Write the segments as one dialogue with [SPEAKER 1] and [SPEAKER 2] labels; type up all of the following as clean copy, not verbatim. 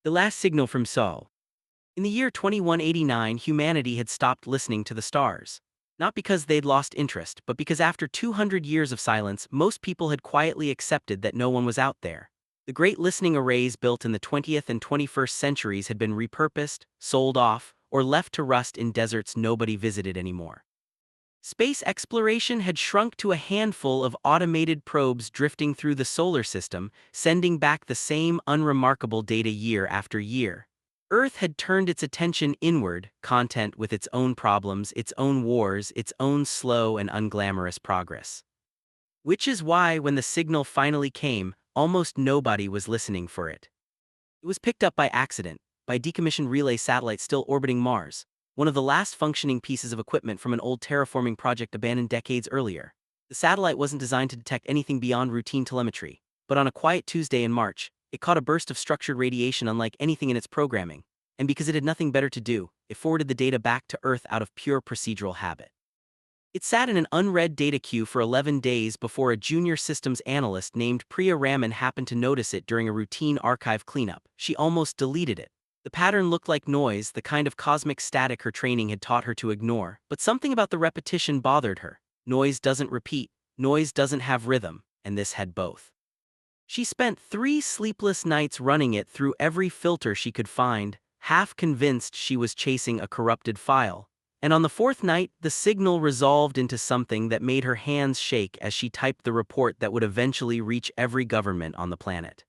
[SPEAKER 1] The last signal from Sol. In the year 2189, humanity had stopped listening to the stars. Not because they'd lost interest, but because after 200 years of silence, most people had quietly accepted that no one was out there. The great listening arrays built in the 20th and 21st centuries had been repurposed, sold off, or left to rust in deserts nobody visited anymore. Space exploration had shrunk to a handful of automated probes drifting through the solar system, sending back the same unremarkable data year after year. Earth had turned its attention inward, content with its own problems, its own wars, its own slow and unglamorous progress. Which is why, when the signal finally came, almost nobody was listening for it. It was picked up by accident, by a decommissioned relay satellite still orbiting Mars, one of the last functioning pieces of equipment from an old terraforming project abandoned decades earlier. The satellite wasn't designed to detect anything beyond routine telemetry, but on a quiet Tuesday in March, it caught a burst of structured radiation unlike anything in its programming, and because it had nothing better to do, it forwarded the data back to Earth out of pure procedural habit. It sat in an unread data queue for 11 days before a junior systems analyst named Priya Raman happened to notice it during a routine archive cleanup. She almost deleted it. The pattern looked like noise, the kind of cosmic static her training had taught her to ignore, but something about the repetition bothered her. Noise doesn't repeat, noise doesn't have rhythm, and this had both. She spent 3 sleepless nights running it through every filter she could find, half convinced she was chasing a corrupted file. And on the 4th night, the signal resolved into something that made her hands shake as she typed the report that would eventually reach every government on the planet.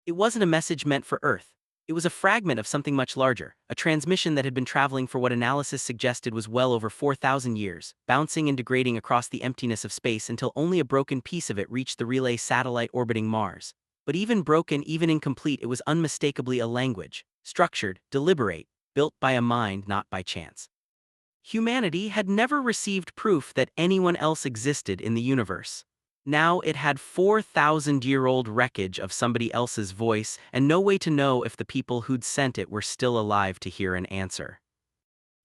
[SPEAKER 1] It wasn't a message meant for Earth. It was a fragment of something much larger, a transmission that had been traveling for what analysis suggested was well over 4,000 years, bouncing and degrading across the emptiness of space until only a broken piece of it reached the relay satellite orbiting Mars. But even broken, even incomplete, it was unmistakably a language, structured, deliberate, built by a mind not by chance. Humanity had never received proof that anyone else existed in the universe. Now it had 4,000-year-old wreckage of somebody else's voice and no way to know if the people who'd sent it were still alive to hear an answer.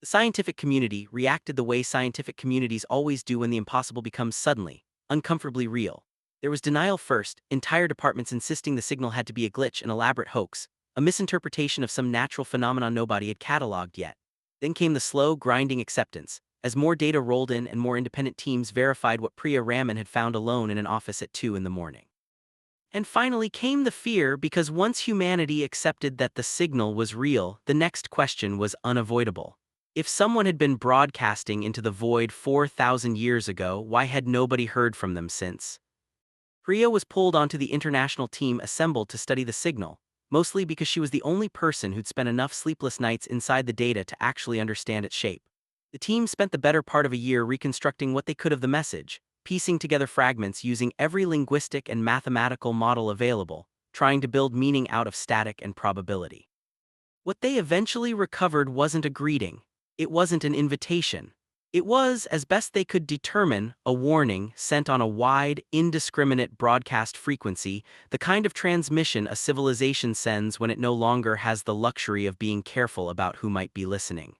[SPEAKER 1] The scientific community reacted the way scientific communities always do when the impossible becomes suddenly, uncomfortably real. There was denial first, entire departments insisting the signal had to be a glitch, an elaborate hoax, a misinterpretation of some natural phenomenon nobody had cataloged yet. Then came the slow, grinding acceptance, as more data rolled in and more independent teams verified what Priya Raman had found alone in an office at 2 in the morning. And finally came the fear, because once humanity accepted that the signal was real, the next question was unavoidable. If someone had been broadcasting into the void 4,000 years ago, why had nobody heard from them since? Priya was pulled onto the international team assembled to study the signal, mostly because she was the only person who'd spent enough sleepless nights inside the data to actually understand its shape. The team spent the better part of a year reconstructing what they could of the message, piecing together fragments using every linguistic and mathematical model available, trying to build meaning out of static and probability. What they eventually recovered wasn't a greeting. It wasn't an invitation. It was, as best they could determine, a warning sent on a wide, indiscriminate broadcast frequency, the kind of transmission a civilization sends when it no longer has the luxury of being careful about who might be listening.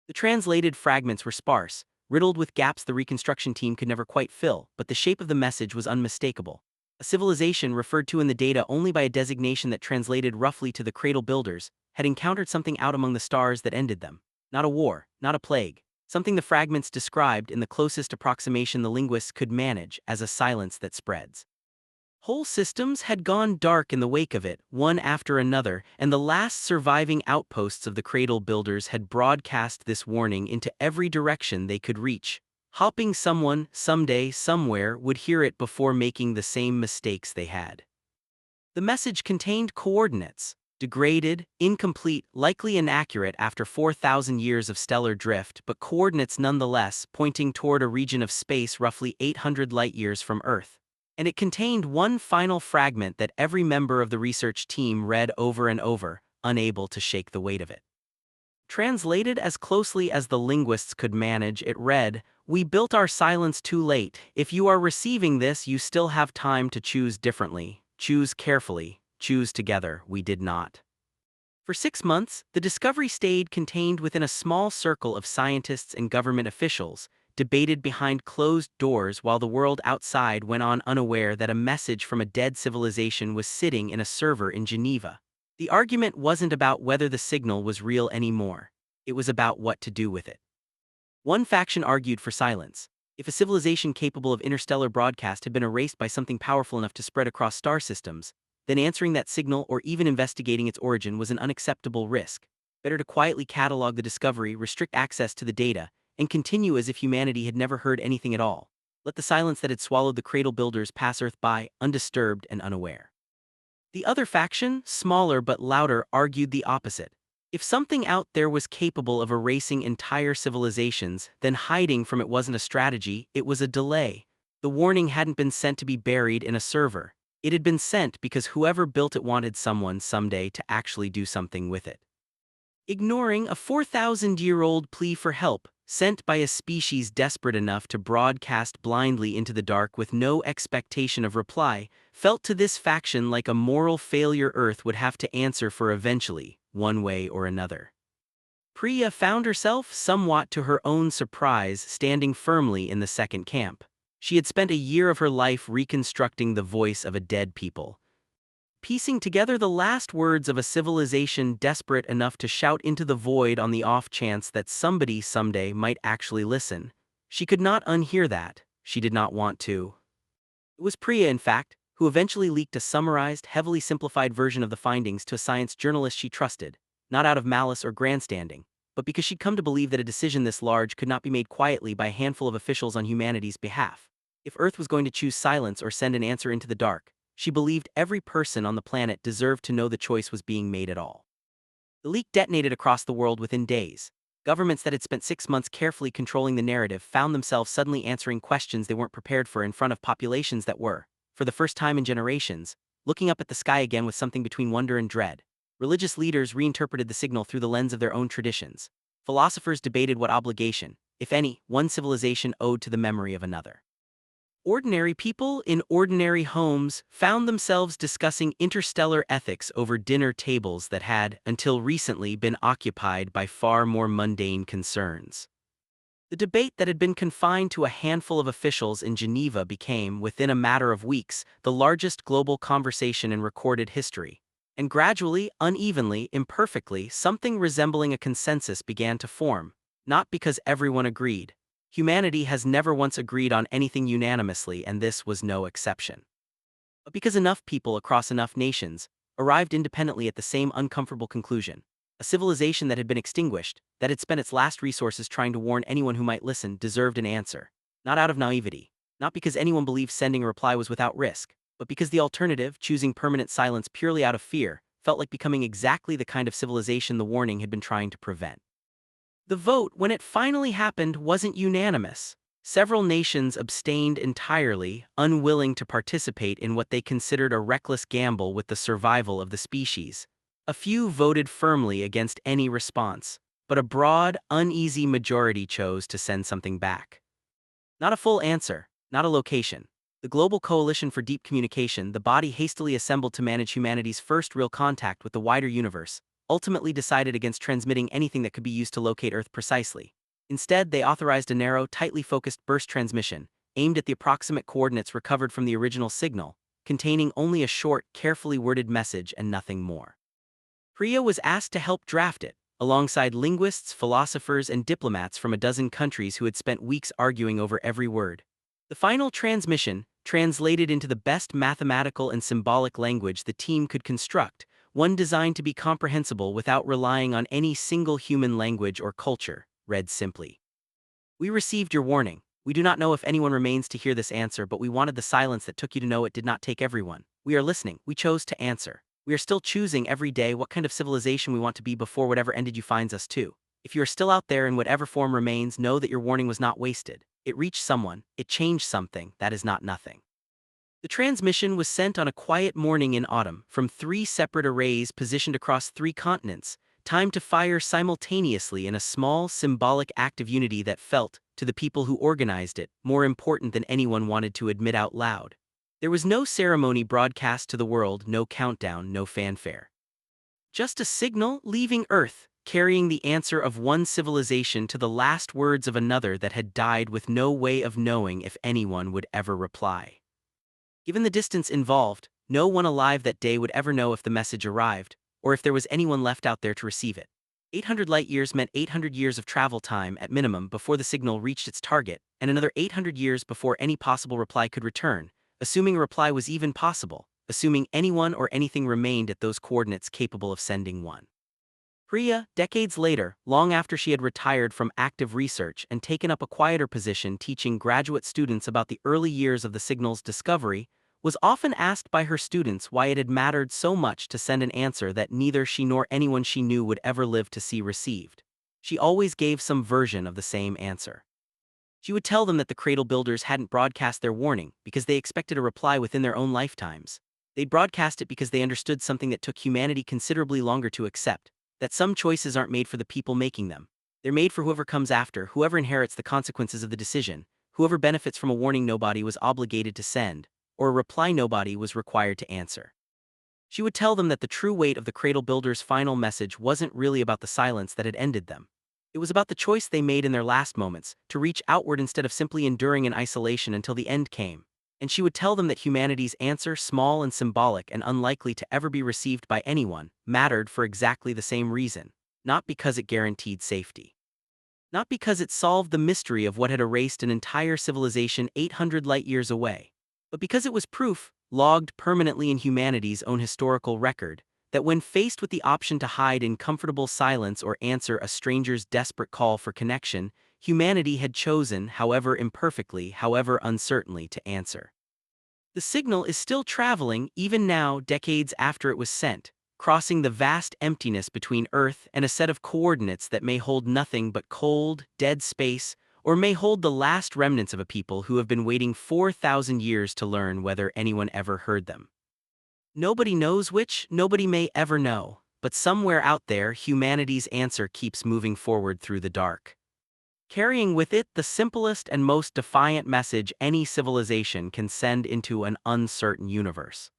[SPEAKER 1] The translated fragments were sparse, riddled with gaps the reconstruction team could never quite fill, but the shape of the message was unmistakable. A civilization referred to in the data only by a designation that translated roughly to the cradle builders had encountered something out among the stars that ended them. Not a war, not a plague. Something the fragments described in the closest approximation the linguists could manage as a silence that spreads. Whole systems had gone dark in the wake of it, one after another, and the last surviving outposts of the cradle builders had broadcast this warning into every direction they could reach, hoping someone, someday, somewhere, would hear it before making the same mistakes they had. The message contained coordinates. Degraded, incomplete, likely inaccurate after 4,000 years of stellar drift, but coordinates nonetheless, pointing toward a region of space roughly 800 light-years from Earth. And it contained one final fragment that every member of the research team read over and over, unable to shake the weight of it. Translated as closely as the linguists could manage, it read, "We built our silence too late. If you are receiving this, you still have time to choose differently. Choose carefully. Choose together." We did not. For 6 months, the discovery stayed contained within a small circle of scientists and government officials, debated behind closed doors while the world outside went on unaware that a message from a dead civilization was sitting in a server in Geneva. The argument wasn't about whether the signal was real anymore. It was about what to do with it. One faction argued for silence. If a civilization capable of interstellar broadcast had been erased by something powerful enough to spread across star systems, then answering that signal or even investigating its origin was an unacceptable risk. Better to quietly catalog the discovery, restrict access to the data, and continue as if humanity had never heard anything at all. Let the silence that had swallowed the cradle builders pass Earth by, undisturbed and unaware. The other faction, smaller but louder, argued the opposite. If something out there was capable of erasing entire civilizations, then hiding from it wasn't a strategy, it was a delay. The warning hadn't been sent to be buried in a server. It had been sent because whoever built it wanted someone someday to actually do something with it. Ignoring a 4,000-year-old plea for help, sent by a species desperate enough to broadcast blindly into the dark with no expectation of reply, felt to this faction like a moral failure Earth would have to answer for eventually, one way or another. Priya found herself, somewhat to her own surprise, standing firmly in the second camp. She had spent a year of her life reconstructing the voice of a dead people, piecing together the last words of a civilization desperate enough to shout into the void on the off chance that somebody someday might actually listen. She could not unhear that. She did not want to. It was Priya, in fact, who eventually leaked a summarized, heavily simplified version of the findings to a science journalist she trusted, not out of malice or grandstanding, but because she'd come to believe that a decision this large could not be made quietly by a handful of officials on humanity's behalf. If Earth was going to choose silence or send an answer into the dark, she believed every person on the planet deserved to know the choice was being made at all. The leak detonated across the world within days. Governments that had spent 6 months carefully controlling the narrative found themselves suddenly answering questions they weren't prepared for in front of populations that were, for the first time in generations, looking up at the sky again with something between wonder and dread. Religious leaders reinterpreted the signal through the lens of their own traditions. Philosophers debated what obligation, if any, one civilization owed to the memory of another. Ordinary people in ordinary homes found themselves discussing interstellar ethics over dinner tables that had, until recently, been occupied by far more mundane concerns. The debate that had been confined to a handful of officials in Geneva became, within a matter of weeks, the largest global conversation in recorded history. And gradually, unevenly, imperfectly, something resembling a consensus began to form, not because everyone agreed. Humanity has never once agreed on anything unanimously, and this was no exception. But because enough people across enough nations arrived independently at the same uncomfortable conclusion, a civilization that had been extinguished, that had spent its last resources trying to warn anyone who might listen, deserved an answer. Not out of naivety, not because anyone believed sending a reply was without risk, but because the alternative, choosing permanent silence purely out of fear, felt like becoming exactly the kind of civilization the warning had been trying to prevent. The vote, when it finally happened, wasn't unanimous. Several nations abstained entirely, unwilling to participate in what they considered a reckless gamble with the survival of the species. A few voted firmly against any response, but a broad, uneasy majority chose to send something back. Not a full answer, not a location. The Global Coalition for Deep Communication, the body hastily assembled to manage humanity's first real contact with the wider universe, ultimately decided against transmitting anything that could be used to locate Earth precisely. Instead, they authorized a narrow, tightly focused burst transmission, aimed at the approximate coordinates recovered from the original signal, containing only a short, carefully worded message and nothing more. Priya was asked to help draft it, alongside linguists, philosophers, and diplomats from a dozen countries who had spent weeks arguing over every word. The final transmission, translated into the best mathematical and symbolic language the team could construct, one designed to be comprehensible without relying on any single human language or culture, read simply. "We received your warning. We do not know if anyone remains to hear this answer, but we wanted the silence that took you to know it did not take everyone. We are listening. We chose to answer. We are still choosing every day what kind of civilization we want to be before whatever ended you finds us too. If you are still out there in whatever form remains, know that your warning was not wasted. It reached someone. It changed something. That is not nothing." The transmission was sent on a quiet morning in autumn, from 3 separate arrays positioned across 3 continents, timed to fire simultaneously in a small, symbolic act of unity that felt, to the people who organized it, more important than anyone wanted to admit out loud. There was no ceremony broadcast to the world, no countdown, no fanfare. Just a signal leaving Earth, carrying the answer of one civilization to the last words of another that had died with no way of knowing if anyone would ever reply. Given the distance involved, no one alive that day would ever know if the message arrived, or if there was anyone left out there to receive it. 800 light-years meant 800 years of travel time at minimum before the signal reached its target, and another 800 years before any possible reply could return, assuming a reply was even possible, assuming anyone or anything remained at those coordinates capable of sending one. Priya, decades later, long after she had retired from active research and taken up a quieter position teaching graduate students about the early years of the signal's discovery, was often asked by her students why it had mattered so much to send an answer that neither she nor anyone she knew would ever live to see received. She always gave some version of the same answer. She would tell them that the cradle builders hadn't broadcast their warning because they expected a reply within their own lifetimes. They'd broadcast it because they understood something that took humanity considerably longer to accept, that some choices aren't made for the people making them. They're made for whoever comes after, whoever inherits the consequences of the decision, whoever benefits from a warning nobody was obligated to send, or a reply nobody was required to answer. She would tell them that the true weight of the cradle builder's final message wasn't really about the silence that had ended them. It was about the choice they made in their last moments, to reach outward instead of simply enduring in isolation until the end came. And she would tell them that humanity's answer, small and symbolic and unlikely to ever be received by anyone, mattered for exactly the same reason, not because it guaranteed safety. Not because it solved the mystery of what had erased an entire civilization 800 light-years away, but because it was proof, logged permanently in humanity's own historical record, that when faced with the option to hide in comfortable silence or answer a stranger's desperate call for connection, humanity had chosen, however imperfectly, however uncertainly, to answer. The signal is still traveling, even now, decades after it was sent, crossing the vast emptiness between Earth and a set of coordinates that may hold nothing but cold, dead space, or may hold the last remnants of a people who have been waiting 4,000 years to learn whether anyone ever heard them. Nobody knows which, nobody may ever know, but somewhere out there humanity's answer keeps moving forward through the dark, carrying with it the simplest and most defiant message any civilization can send into an uncertain universe.